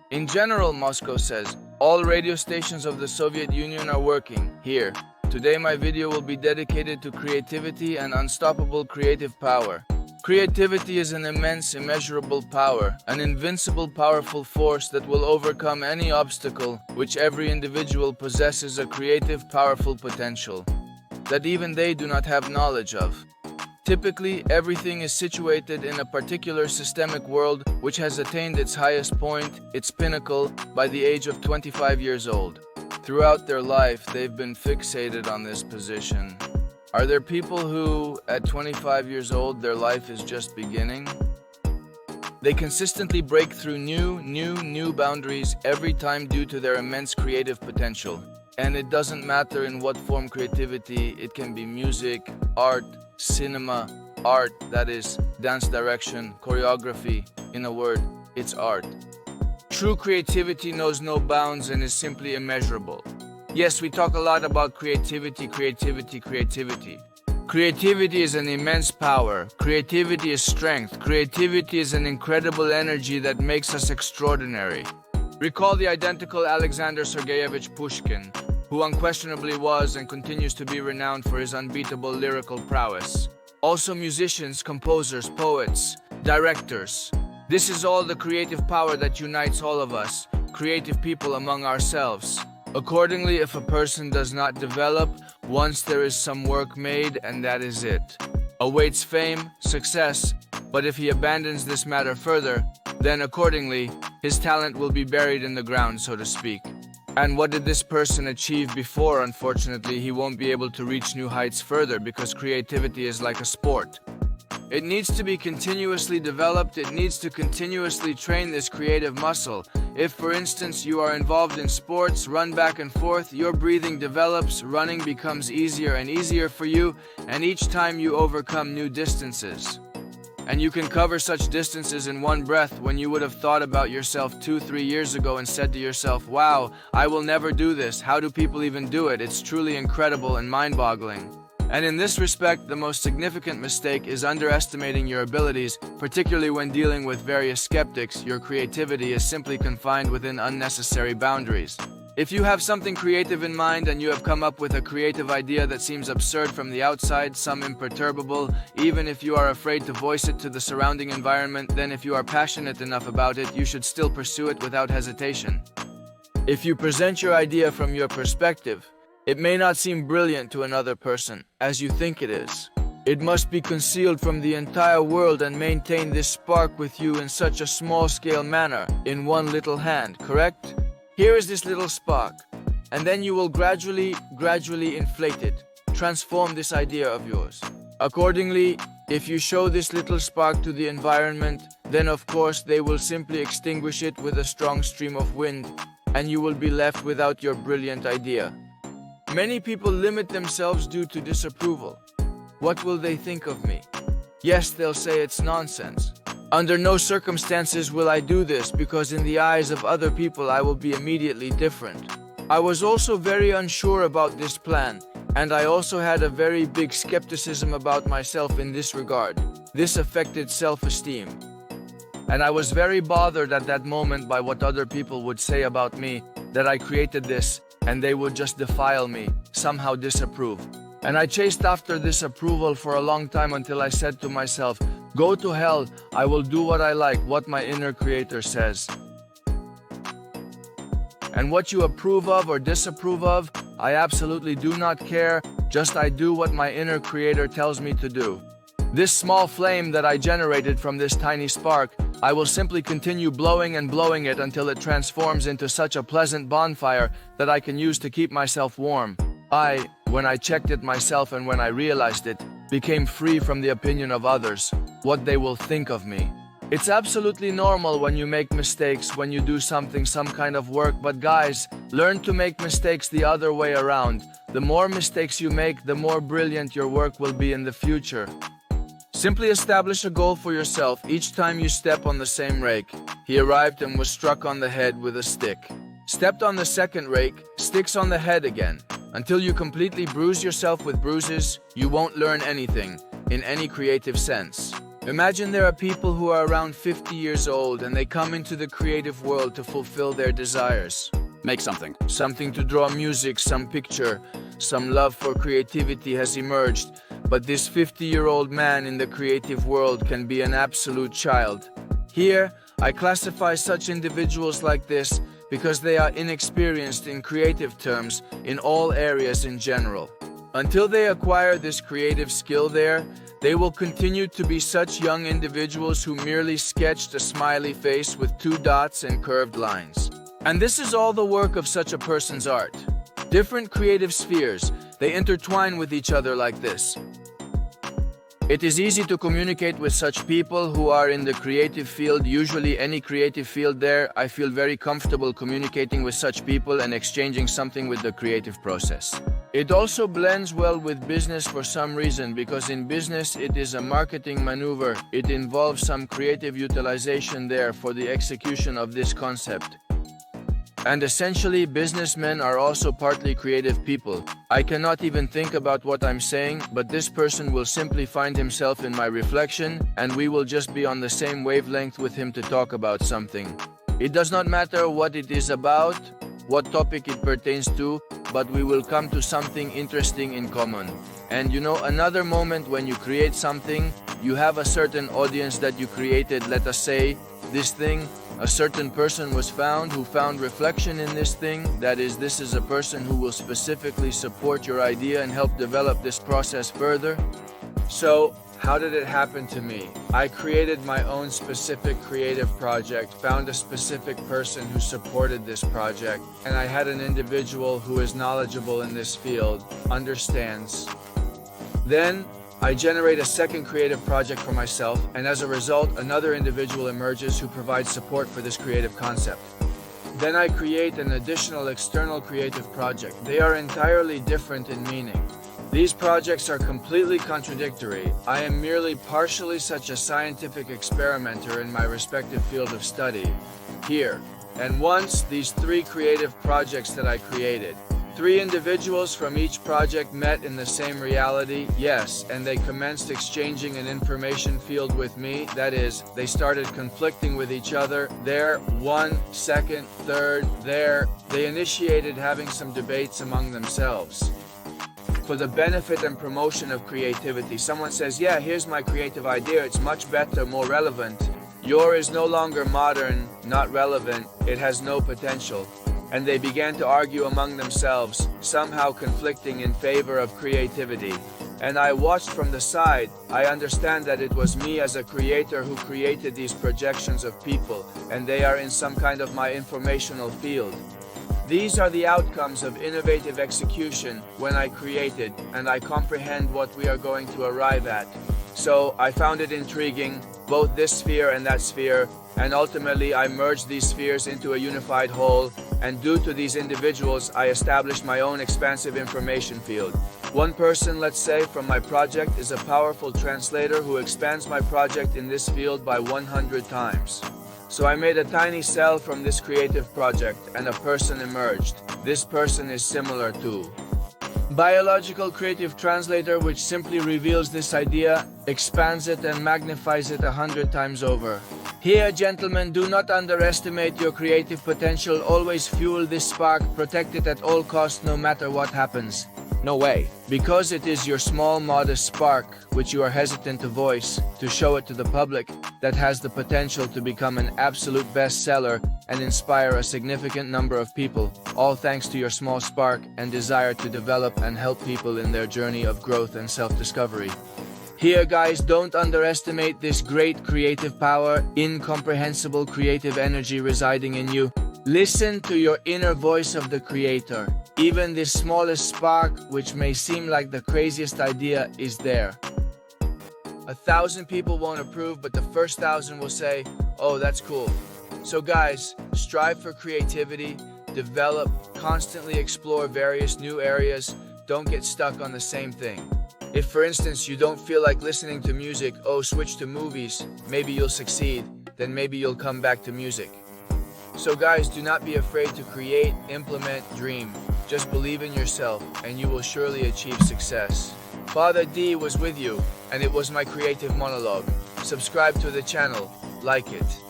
In general, Moscow says, all radio stations of the Soviet Union are working. Here. Today my video will be dedicated to creativity and unstoppable creative power. Creativity is an immense, immeasurable power, an invincible, powerful force that will overcome any obstacle, which every individual possesses a creative, powerful potential that even they do not have knowledge of. Typically, everything is situated in a particular systemic world which has attained its highest point, its pinnacle, by the age of 25 years old. Throughout their life, they've been fixated on this position. Are there people who, at 25 years old, their life is just beginning? They consistently break through new boundaries every time due to their immense creative potential. And it doesn't matter in what form creativity, it can be music, art, cinema, art, that is, dance direction, choreography. In a word, it's art. True creativity knows no bounds and is simply immeasurable. Yes, we talk a lot about creativity. Creativity is an immense power. Creativity is strength. Creativity is an incredible energy that makes us extraordinary. Recall the identical Alexander Sergeyevich Pushkin, who unquestionably was and continues to be renowned for his unbeatable lyrical prowess. Also musicians, composers, poets, directors. This is all the creative power that unites all of us, creative people among ourselves. Accordingly, if a person does not develop, once there is some work made and that is it, awaits fame, success, but if he abandons this matter further, then accordingly, his talent will be buried in the ground, so to speak. And what did this person achieve before? Unfortunately, he won't be able to reach new heights further because creativity is like a sport. It needs to be continuously developed, it needs to continuously train this creative muscle. If, for instance, you are involved in sports, run back and forth, your breathing develops, running becomes easier and easier for you, and each time you overcome new distances. And you can cover such distances in one breath when you would have thought about yourself 2-3 years ago and said to yourself, wow, I will never do this, how do people even do it? It's truly incredible and mind-boggling. And in this respect, the most significant mistake is underestimating your abilities, particularly when dealing with various skeptics. Your creativity is simply confined within unnecessary boundaries. If you have something creative in mind and you have come up with a creative idea that seems absurd from the outside, some imperturbable, even if you are afraid to voice it to the surrounding environment, then if you are passionate enough about it, you should still pursue it without hesitation. If you present your idea from your perspective, it may not seem brilliant to another person, as you think it is. It must be concealed from the entire world and maintain this spark with you in such a small-scale manner, in one little hand, correct? Here is this little spark, and then you will gradually inflate it, transform this idea of yours. Accordingly, if you show this little spark to the environment, then of course they will simply extinguish it with a strong stream of wind, and you will be left without your brilliant idea. Many people limit themselves due to disapproval. What will they think of me? Yes, they'll say it's nonsense. Under no circumstances will I do this because in the eyes of other people I will be immediately different. I was also very unsure about this plan, and I also had a very big skepticism about myself in this regard. This affected self-esteem. And I was very bothered at that moment by what other people would say about me, that I created this, and they would just defile me, somehow disapprove. And I chased after this approval for a long time until I said to myself, go to hell, I will do what I like, what my inner creator says. And what you approve of or disapprove of, I absolutely do not care, just I do what my inner creator tells me to do. This small flame that I generated from this tiny spark, I will simply continue blowing and blowing it until it transforms into such a pleasant bonfire that I can use to keep myself warm. When I checked it myself and when I realized it, became free from the opinion of others, what they will think of me. It's absolutely normal when you make mistakes, when you do something, some kind of work, but guys, learn to make mistakes the other way around. The more mistakes you make, the more brilliant your work will be in the future. Simply establish a goal for yourself each time you step on the same rake. He arrived and was struck on the head with a stick. Stepped on the second rake, sticks on the head again. Until you completely bruise yourself with bruises, you won't learn anything, in any creative sense. Imagine there are people who are around 50 years old and they come into the creative world to fulfill their desires. Make something. Something to draw music, some picture, some love for creativity has emerged, but this 50-year-old man in the creative world can be an absolute child. Here, I classify such individuals like this because they are inexperienced in creative terms in all areas in general. Until they acquire this creative skill there, they will continue to be such young individuals who merely sketched a smiley face with 2 dots and curved lines. And this is all the work of such a person's art. Different creative spheres, they intertwine with each other like this. It is easy to communicate with such people who are in the creative field, usually any creative field there. I feel very comfortable communicating with such people and exchanging something with the creative process. It also blends well with business for some reason, because in business it is a marketing maneuver. It involves some creative utilization there for the execution of this concept. And essentially, businessmen are also partly creative people. I cannot even think about what I'm saying, but this person will simply find himself in my reflection, and we will just be on the same wavelength with him to talk about something. It does not matter what it is about, what topic it pertains to, but we will come to something interesting in common. And you know, another moment when you create something, you have a certain audience that you created. Let us say, this thing, a certain person was found who found reflection in this thing. That is, this is a person who will specifically support your idea and help develop this process further. So, how did it happen to me? I created my own specific creative project, found a specific person who supported this project, and I had an individual who is knowledgeable in this field, understands. Then, I generate a second creative project for myself, and as a result, another individual emerges who provides support for this creative concept. Then I create an additional external creative project. They are entirely different in meaning. These projects are completely contradictory. I am merely partially such a scientific experimenter in my respective field of study. Here. And once, these 3 creative projects that I created. 3 individuals from each project met in the same reality, yes, and they commenced exchanging an information field with me. That is, they started conflicting with each other. There, 1, 2nd, 3rd, there. They initiated having some debates among themselves. For the benefit and promotion of creativity, someone says, yeah, here's my creative idea, it's much better, more relevant. Yours is no longer modern, not relevant, it has no potential. And they began to argue among themselves, somehow conflicting in favor of creativity. And I watched from the side. I understand that it was me as a creator who created these projections of people, and they are in some kind of my informational field. These are the outcomes of innovative execution when I created, and I comprehend what we are going to arrive at. So I found it intriguing, both this sphere and that sphere, and ultimately I merged these spheres into a unified whole, and due to these individuals I established my own expansive information field. One person, let's say, from my project is a powerful translator who expands my project in this field by 100 times. So I made a tiny cell from this creative project, and a person emerged. This person is similar to biological creative translator, which simply reveals this idea, expands it and magnifies it 100 times over. Here, gentlemen, do not underestimate your creative potential. Always fuel this spark, protect it at all costs, no matter what happens. No way. Because it is your small, modest spark, which you are hesitant to voice, to show it to the public, that has the potential to become an absolute bestseller and inspire a significant number of people, all thanks to your small spark and desire to develop and help people in their journey of growth and self-discovery. Here, guys, don't underestimate this great creative power, incomprehensible creative energy residing in you. Listen to your inner voice of the creator. Even this smallest spark, which may seem like the craziest idea, is there. 1,000 people won't approve, but the first 1,000 will say, oh, that's cool. So guys, strive for creativity, develop, constantly explore various new areas, don't get stuck on the same thing. If, for instance, you don't feel like listening to music, oh, switch to movies, maybe you'll succeed, then maybe you'll come back to music. So guys, do not be afraid to create, implement, dream. Just believe in yourself, and you will surely achieve success. Father D was with you, and it was my creative monologue. Subscribe to the channel, like it.